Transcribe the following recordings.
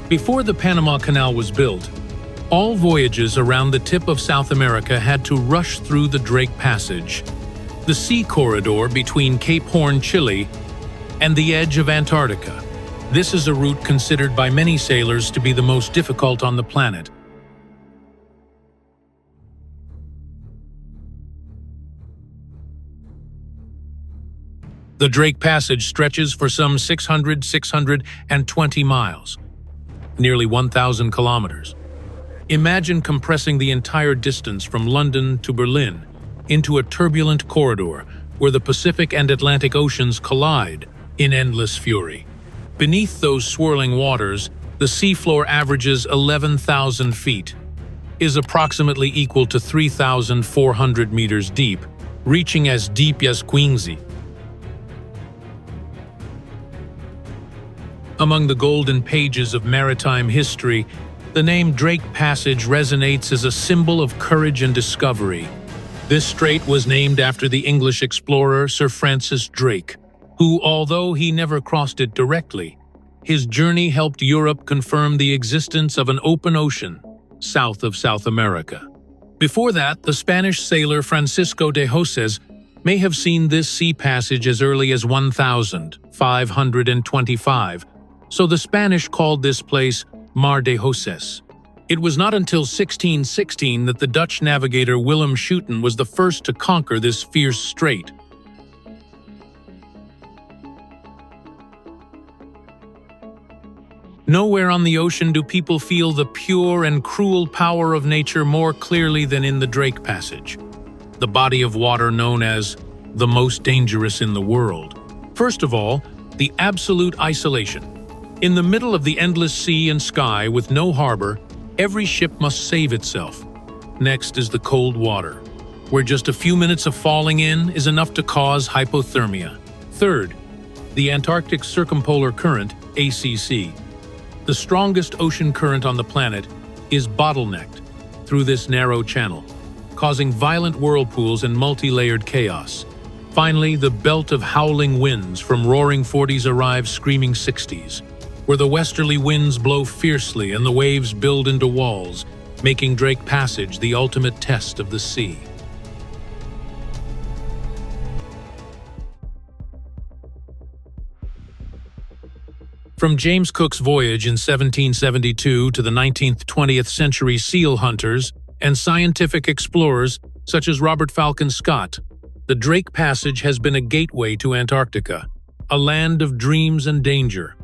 Before the Panama Canal was built, all voyages around the tip of South America had to rush through the Drake Passage, the sea corridor between Cape Horn, Chile, and the edge of Antarctica. This is a route considered by many sailors to be the most difficult on the planet. The Drake Passage stretches for some 620 miles, nearly 1,000 kilometers. Imagine compressing the entire distance from London to Berlin into a turbulent corridor where the Pacific and Atlantic Oceans collide in endless fury. Beneath those swirling waters, the seafloor averages 11,000 feet, is approximately equal to 3,400 meters deep, reaching as deep as Quincy. Among the golden pages of maritime history, the name Drake Passage resonates as a symbol of courage and discovery. This strait was named after the English explorer Sir Francis Drake, who, although he never crossed it directly, his journey helped Europe confirm the existence of an open ocean south of South America. Before that, the Spanish sailor Francisco de Joses may have seen this sea passage as early as 1525, so the Spanish called this place Mar de Joses. It was not until 1616 that the Dutch navigator Willem Schouten was the first to conquer this fierce strait. Nowhere on the ocean do people feel the pure and cruel power of nature more clearly than in the Drake Passage, the body of water known as the most dangerous in the world. First of all, the absolute isolation. In the middle of the endless sea and sky with no harbor, every ship must save itself. Next is the cold water, where just a few minutes of falling in is enough to cause hypothermia. Third, the Antarctic Circumpolar Current, ACC. The strongest ocean current on the planet is bottlenecked through this narrow channel, causing violent whirlpools and multi-layered chaos. Finally, the belt of howling winds from roaring 40s arrives screaming 60s, where the westerly winds blow fiercely and the waves build into walls, making Drake Passage the ultimate test of the sea. From James Cook's voyage in 1772 to the 19th–20th century seal hunters and scientific explorers such as Robert Falcon Scott, the Drake Passage has been a gateway to Antarctica, a land of dreams and danger.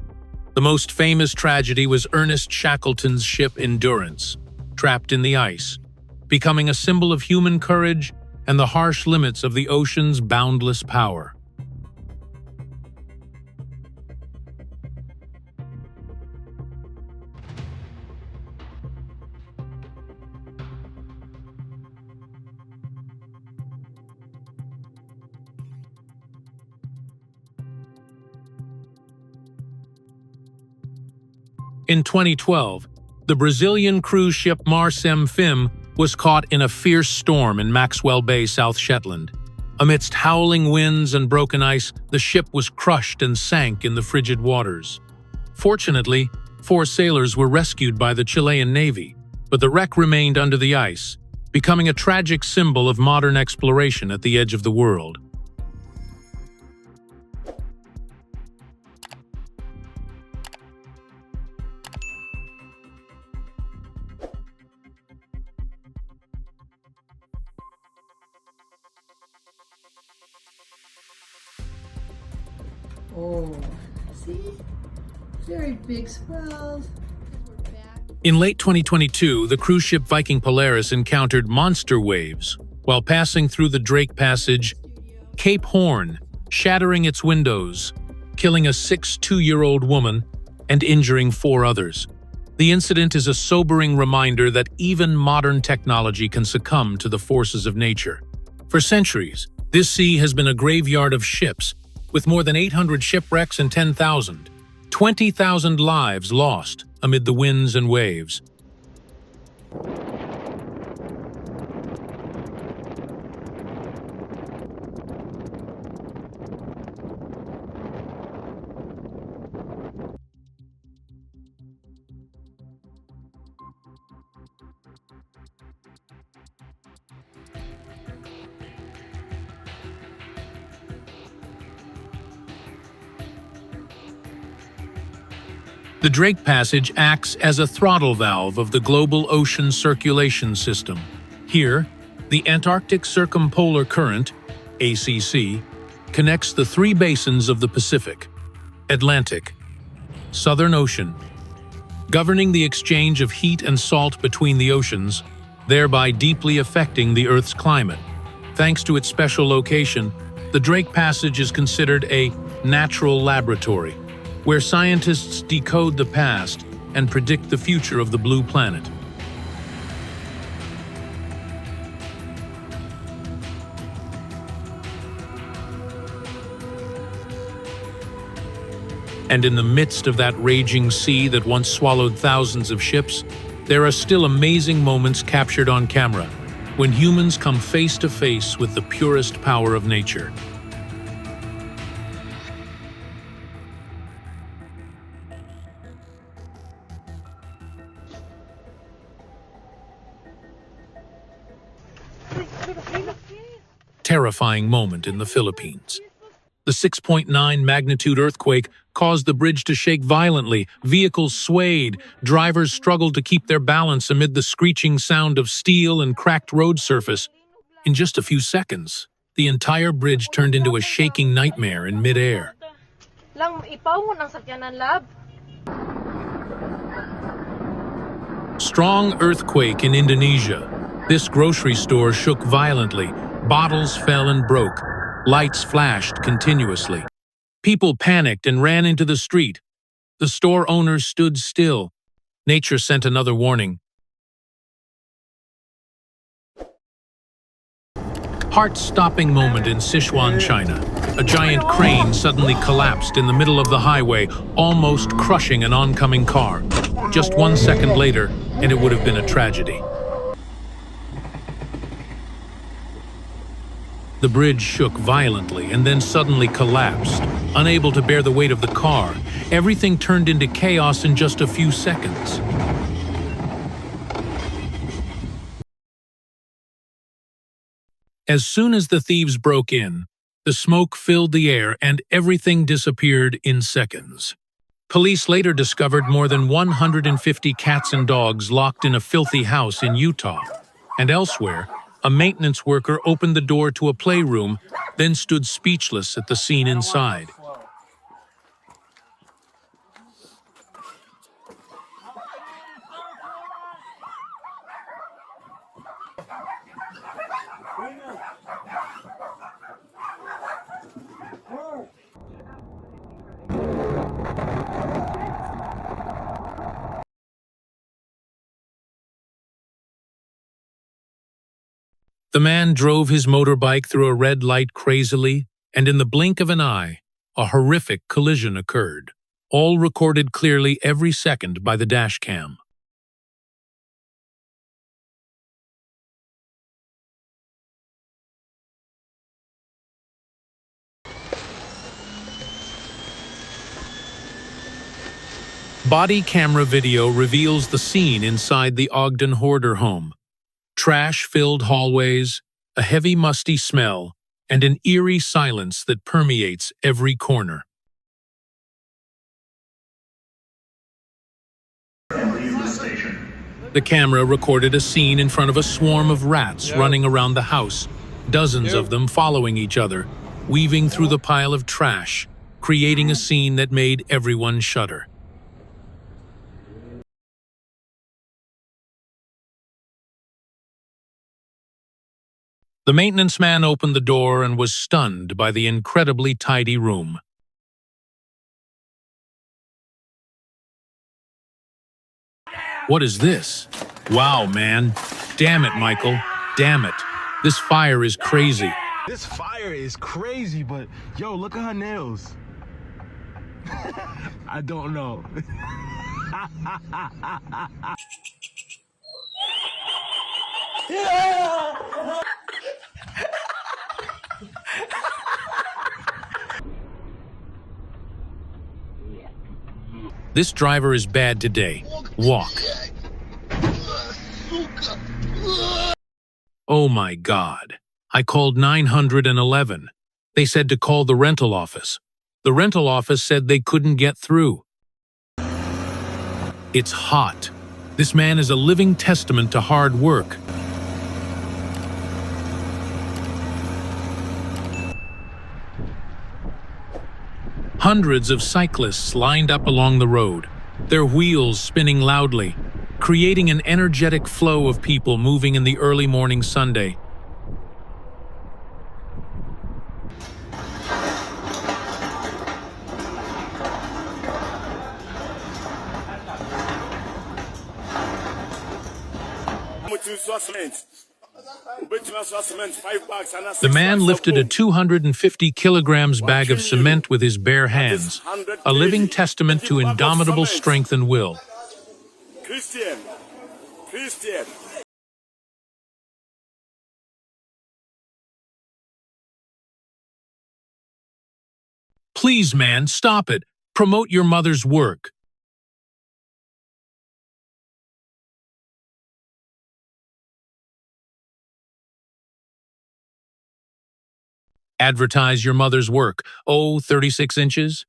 The most famous tragedy was Ernest Shackleton's ship Endurance, trapped in the ice, becoming a symbol of human courage and the harsh limits of the ocean's boundless power. In 2012, the Brazilian cruise ship Mar Sem Fim was caught in a fierce storm in Maxwell Bay, South Shetland. Amidst howling winds and broken ice, the ship was crushed and sank in the frigid waters. Fortunately, 4 sailors were rescued by the Chilean Navy, but the wreck remained under the ice, becoming a tragic symbol of modern exploration at the edge of the world. Oh, see? Very big swells. In late 2022, the cruise ship Viking Polaris encountered monster waves while passing through the Drake Passage, Cape Horn, shattering its windows, killing a 62-year-old woman and injuring 4 others. The incident is a sobering reminder that even modern technology can succumb to the forces of nature. For centuries, this sea has been a graveyard of ships, with more than 800 shipwrecks and 20,000 lives lost amid the winds and waves. The Drake Passage acts as a throttle valve of the global ocean circulation system. Here, the Antarctic Circumpolar Current, ACC, connects the three basins of the Pacific, Atlantic, Southern Ocean, governing the exchange of heat and salt between the oceans, thereby deeply affecting the Earth's climate. Thanks to its special location, the Drake Passage is considered a natural laboratory, where scientists decode the past and predict the future of the blue planet. And in the midst of that raging sea that once swallowed thousands of ships, there are still amazing moments captured on camera, when humans come face to face with the purest power of nature. Terrifying moment in the Philippines. The 6.9 magnitude earthquake caused the bridge to shake violently, vehicles swayed, drivers struggled to keep their balance amid the screeching sound of steel and cracked road surface. In just a few seconds, the entire bridge turned into a shaking nightmare in midair. Strong earthquake in Indonesia. This grocery store shook violently, bottles fell and broke. Lights flashed continuously. People panicked and ran into the street. The store owners stood still. Nature sent another warning. Heart-stopping moment in Sichuan, China. A giant crane suddenly collapsed in the middle of the highway, almost crushing an oncoming car. Just 1 second later, and it would have been a tragedy. The bridge shook violently and then suddenly collapsed. Unable to bear the weight of the car, everything turned into chaos in just a few seconds. As soon as the thieves broke in, the smoke filled the air and everything disappeared in seconds. Police later discovered more than 150 cats and dogs locked in a filthy house in Utah. And elsewhere, a maintenance worker opened the door to a playroom, then stood speechless at the scene inside. The man drove his motorbike through a red light crazily, and in the blink of an eye, a horrific collision occurred, all recorded clearly every second by the dash cam. Body camera video reveals the scene inside the Ogden Hoarder home. Trash-filled hallways, a heavy musty smell, and an eerie silence that permeates every corner. The camera recorded a scene in front of a swarm of rats running around the house, dozens of them following each other, weaving through the pile of trash, creating a scene that made everyone shudder. The maintenance man opened the door and was stunned by the incredibly tidy room. What is this? Wow, man. Damn it, Michael. Damn it. This fire is crazy. This fire is crazy, but yo, look at her nails. I don't know. This driver is bad today. Walk. Oh my God. I called 911. They said to call the rental office. The rental office said they couldn't get through. It's hot. This man is a living testament to hard work. Hundreds of cyclists lined up along the road, their wheels spinning loudly, creating an energetic flow of people moving in the early morning Sunday. The man lifted a 250 kilograms bag of cement with his bare hands, a living testament to indomitable strength and will. Christian. Please, man, stop it. Promote your mother's work. Advertise your mother's work. Oh, 36 inches?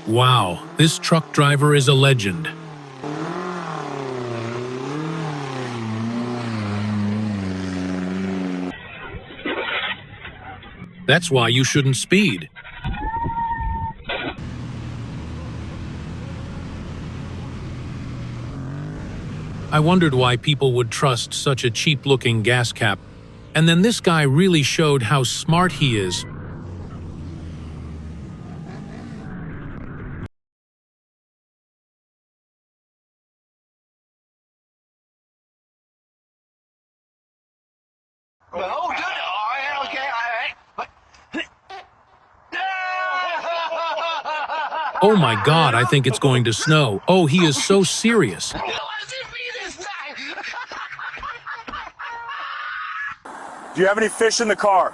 Wow, this truck driver is a legend. That's why you shouldn't speed. I wondered why people would trust such a cheap-looking gas cap, and then this guy really showed how smart he is. Oh, good. All right, okay, all right. Oh my God, I think it's going to snow. Oh, he is so serious. Do you have any fish in the car?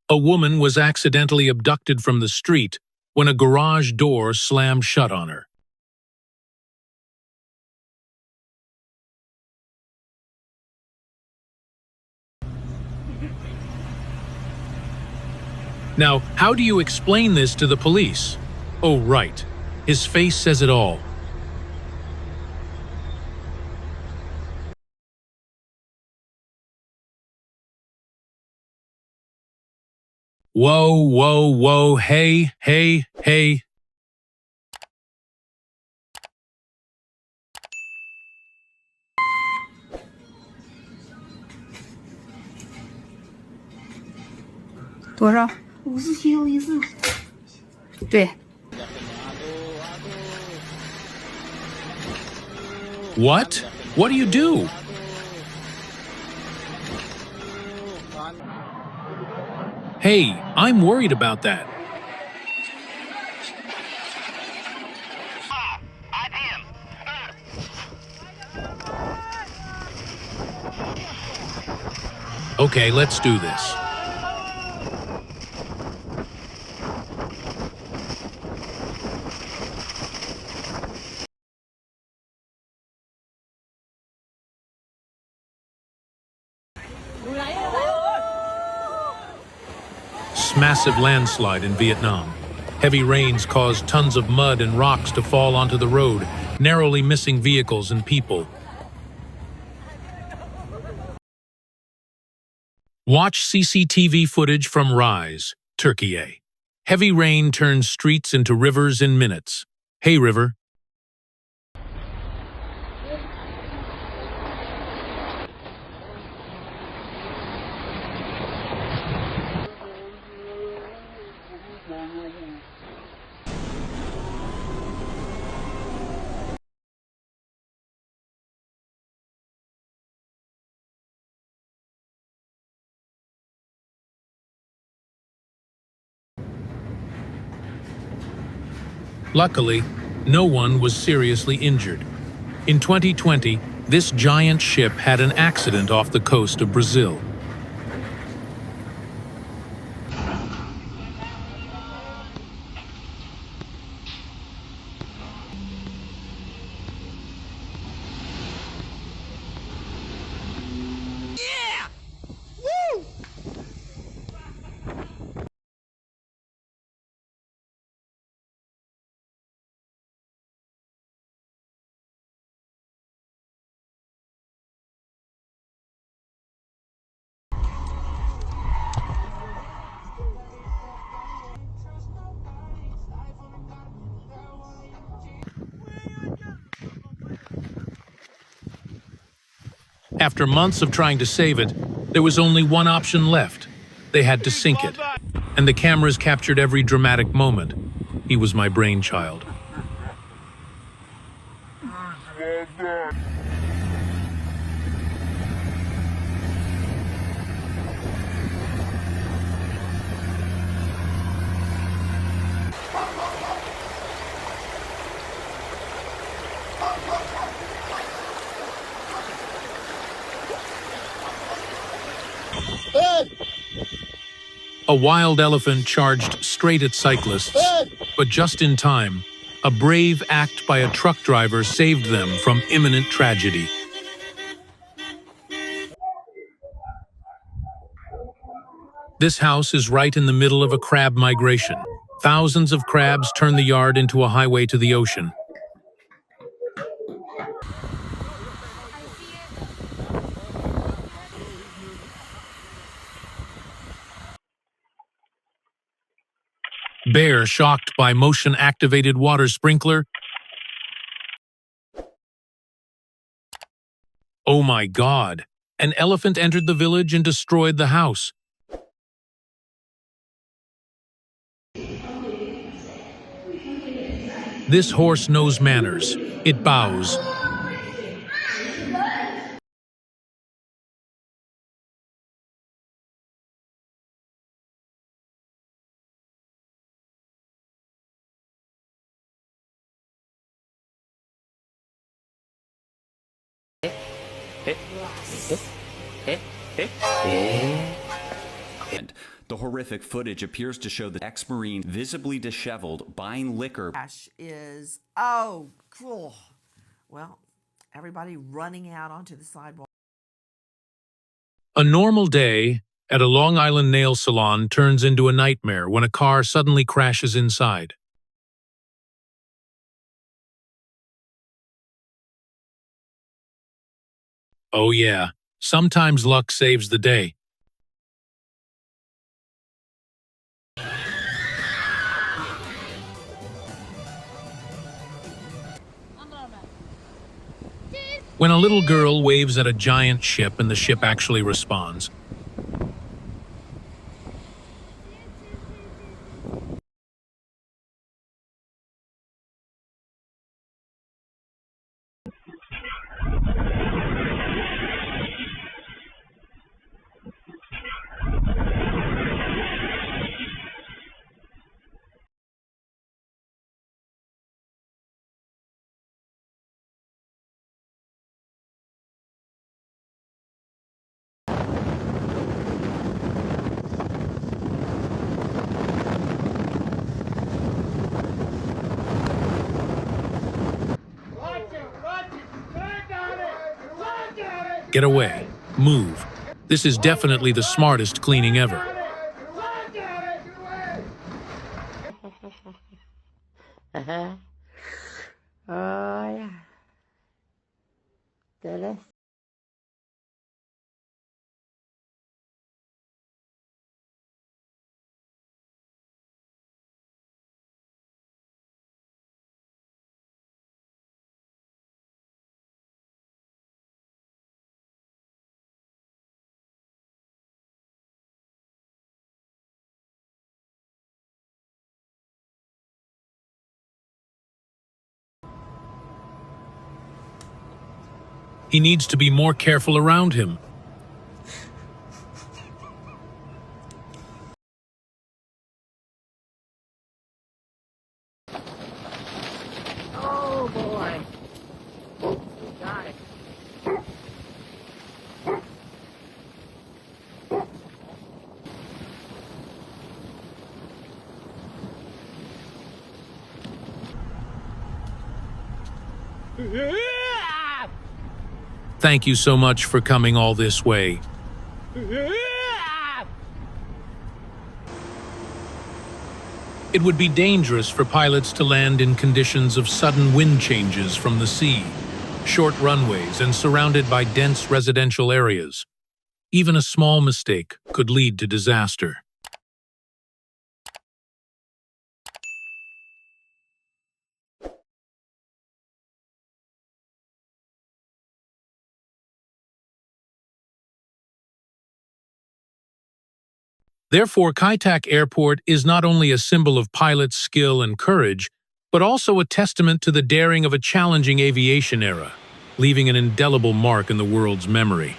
A woman was accidentally abducted from the street when a garage door slammed shut on her. Now, how do you explain this to the police? Oh, right. His face says it all. Whoa, whoa, whoa, hey, hey, hey.多少？57.14。对。What? What do you do? Hey, I'm worried about that. Okay, let's do this. Massive landslide in Vietnam. Heavy rains caused tons of mud and rocks to fall onto the road, narrowly missing vehicles and people. Watch CCTV footage from Rise, Turkey. Heavy rain turns streets into rivers in minutes. Hey, river. Luckily, no one was seriously injured. In 2020, this giant ship had an accident off the coast of Brazil. After months of trying to save it, there was only one option left. They had to sink it. And the cameras captured every dramatic moment. He was my brainchild. A wild elephant charged straight at cyclists, but just in time, a brave act by a truck driver saved them from imminent tragedy. This house is right in the middle of a crab migration. Thousands of crabs turn the yard into a highway to the ocean. Bear shocked by motion-activated water sprinkler. Oh my God! An elephant entered the village and destroyed the house. This horse knows manners. It bows. The horrific footage appears to show the ex-Marine visibly disheveled, buying liquor. Is, oh, cool. Well, everybody running out onto the sidewalk. A normal day at a Long Island nail salon turns into a nightmare when a car suddenly crashes inside. Oh yeah, sometimes luck saves the day. When a little girl waves at a giant ship and the ship actually responds. Get away. Move. This is definitely the smartest cleaning ever. Oh, yeah. Delicious. He needs to be more careful around him. Thank you so much for coming all this way. It would be dangerous for pilots to land in conditions of sudden wind changes from the sea, short runways, and surrounded by dense residential areas. Even a small mistake could lead to disaster. Therefore, Kai-Tak Airport is not only a symbol of pilots' skill and courage, but also a testament to the daring of a challenging aviation era, leaving an indelible mark in the world's memory.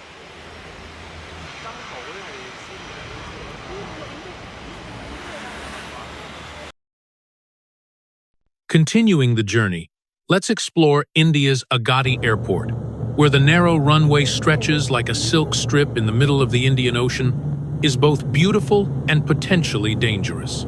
Continuing the journey, let's explore India's Agatti Airport, where the narrow runway stretches like a silk strip in the middle of the Indian Ocean, is both beautiful and potentially dangerous.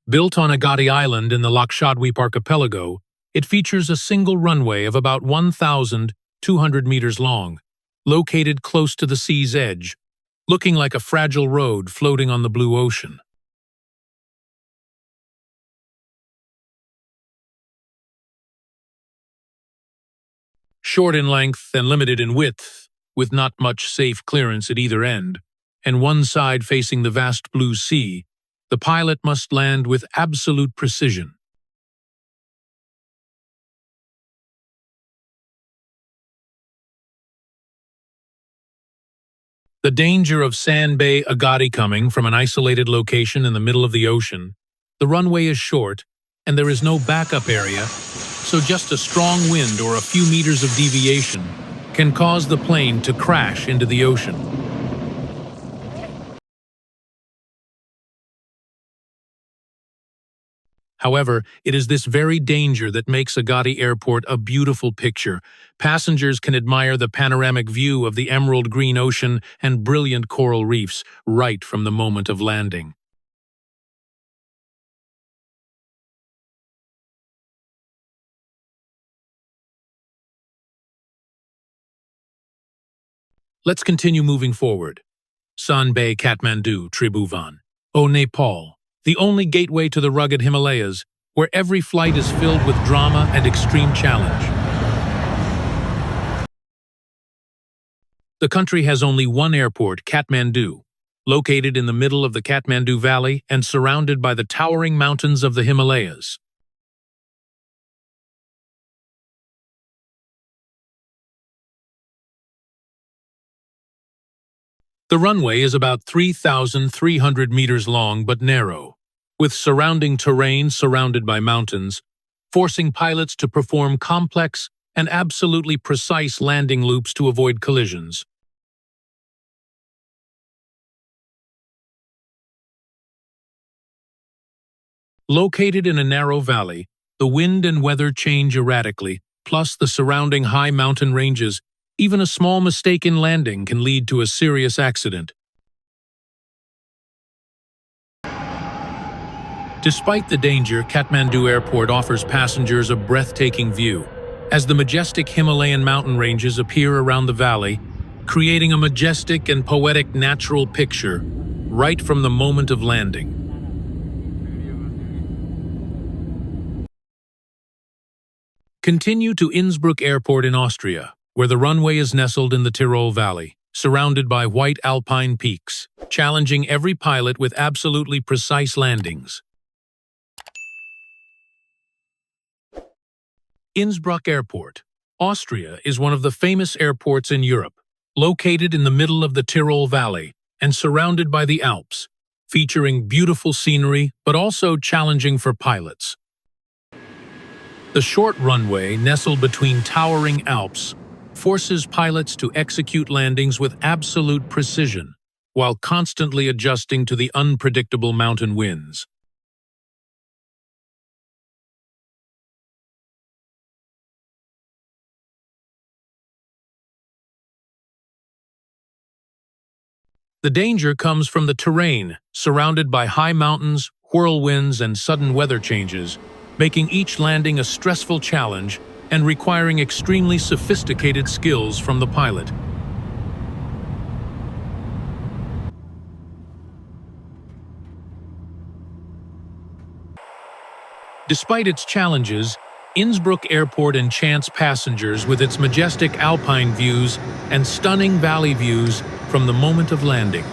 Built on Agatti Island in the Lakshadweep archipelago, it features a single runway of about 1,200 meters long, located close to the sea's edge, looking like a fragile road floating on the blue ocean. Short in length and limited in width, with not much safe clearance at either end, and one side facing the vast blue sea, the pilot must land with absolute precision. The danger of Sand Bay Agatti coming from an isolated location in the middle of the ocean, the runway is short, and there is no backup area, so just a strong wind or a few meters of deviation can cause the plane to crash into the ocean. However, it is this very danger that makes Agatti Airport a beautiful picture. Passengers can admire the panoramic view of the emerald green ocean and brilliant coral reefs right from the moment of landing. Let's continue moving forward. Sand Bay, Kathmandu, Tribhuvan. O Nepal, the only gateway to the rugged Himalayas, where every flight is filled with drama and extreme challenge. The country has only one airport, Kathmandu, located in the middle of the Kathmandu Valley and surrounded by the towering mountains of the Himalayas. The runway is about 3,300 meters long but narrow, with surrounding terrain surrounded by mountains, forcing pilots to perform complex and absolutely precise landing loops to avoid collisions. Located in a narrow valley, the wind and weather change erratically, plus the surrounding high mountain ranges. Even a small mistake in landing can lead to a serious accident. Despite the danger, Kathmandu Airport offers passengers a breathtaking view, as the majestic Himalayan mountain ranges appear around the valley, creating a majestic and poetic natural picture right from the moment of landing. Continue to Innsbruck Airport in Austria, where the runway is nestled in the Tyrol Valley, surrounded by white alpine peaks, challenging every pilot with absolutely precise landings. Innsbruck Airport, Austria, is one of the famous airports in Europe, located in the middle of the Tyrol Valley and surrounded by the Alps, featuring beautiful scenery but also challenging for pilots. The short runway, nestled between towering Alps, forces pilots to execute landings with absolute precision, while constantly adjusting to the unpredictable mountain winds. The danger comes from the terrain, surrounded by high mountains, whirlwinds, and sudden weather changes, making each landing a stressful challenge and requiring extremely sophisticated skills from the pilot. Despite its challenges, Innsbruck Airport enchants passengers with its majestic alpine views and stunning valley views from the moment of landing.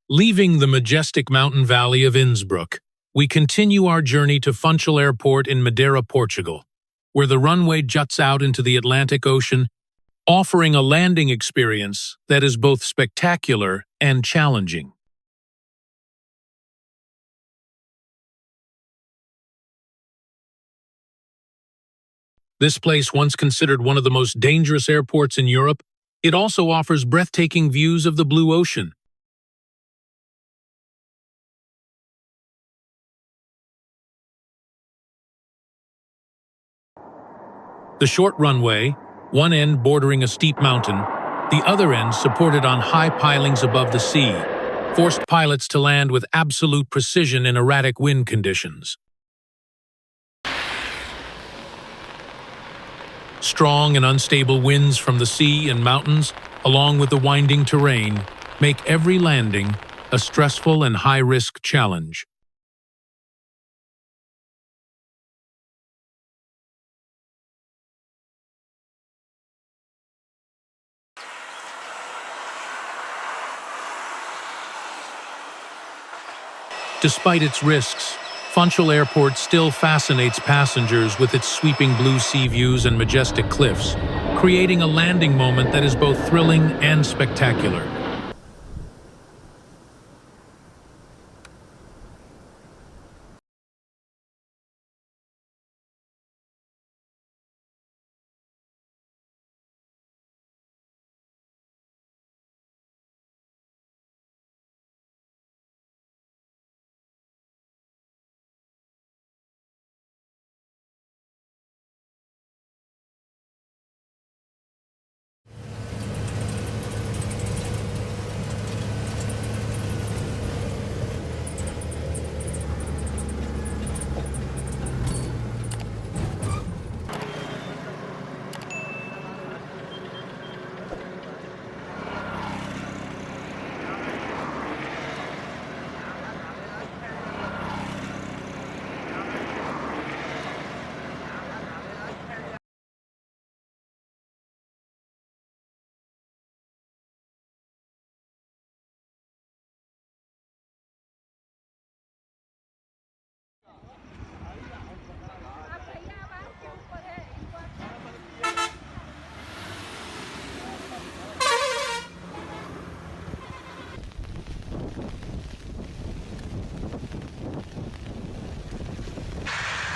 Leaving the majestic mountain valley of Innsbruck, we continue our journey to Funchal Airport in Madeira, Portugal, where the runway juts out into the Atlantic Ocean, offering a landing experience that is both spectacular and challenging. This place, once considered one of the most dangerous airports in Europe, it also offers breathtaking views of the blue ocean. The short runway, one end bordering a steep mountain, the other end supported on high pilings above the sea, forced pilots to land with absolute precision in erratic wind conditions. Strong and unstable winds from the sea and mountains, along with the winding terrain, make every landing a stressful and high-risk challenge. Despite its risks, Funchal Airport still fascinates passengers with its sweeping blue sea views and majestic cliffs, creating a landing moment that is both thrilling and spectacular.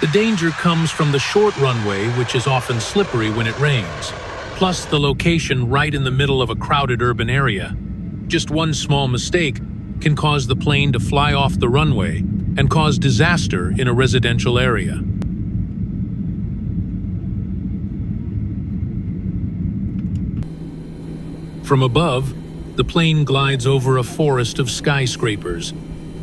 The danger comes from the short runway, which is often slippery when it rains, plus the location right in the middle of a crowded urban area. Just one small mistake can cause the plane to fly off the runway and cause disaster in a residential area. From above, the plane glides over a forest of skyscrapers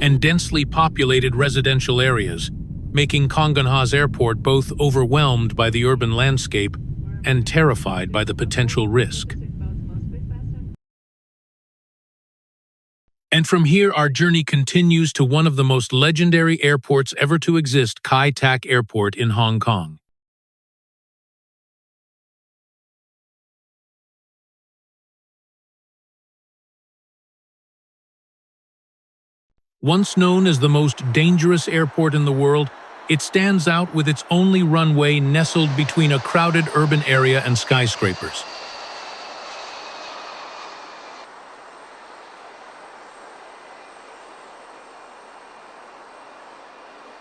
and densely populated residential areas, making Kongenhaus Airport both overwhelmed by the urban landscape and terrified by the potential risk. And from here, our journey continues to one of the most legendary airports ever to exist, Kai Tak Airport in Hong Kong. Once known as the most dangerous airport in the world, it stands out with its only runway nestled between a crowded urban area and skyscrapers.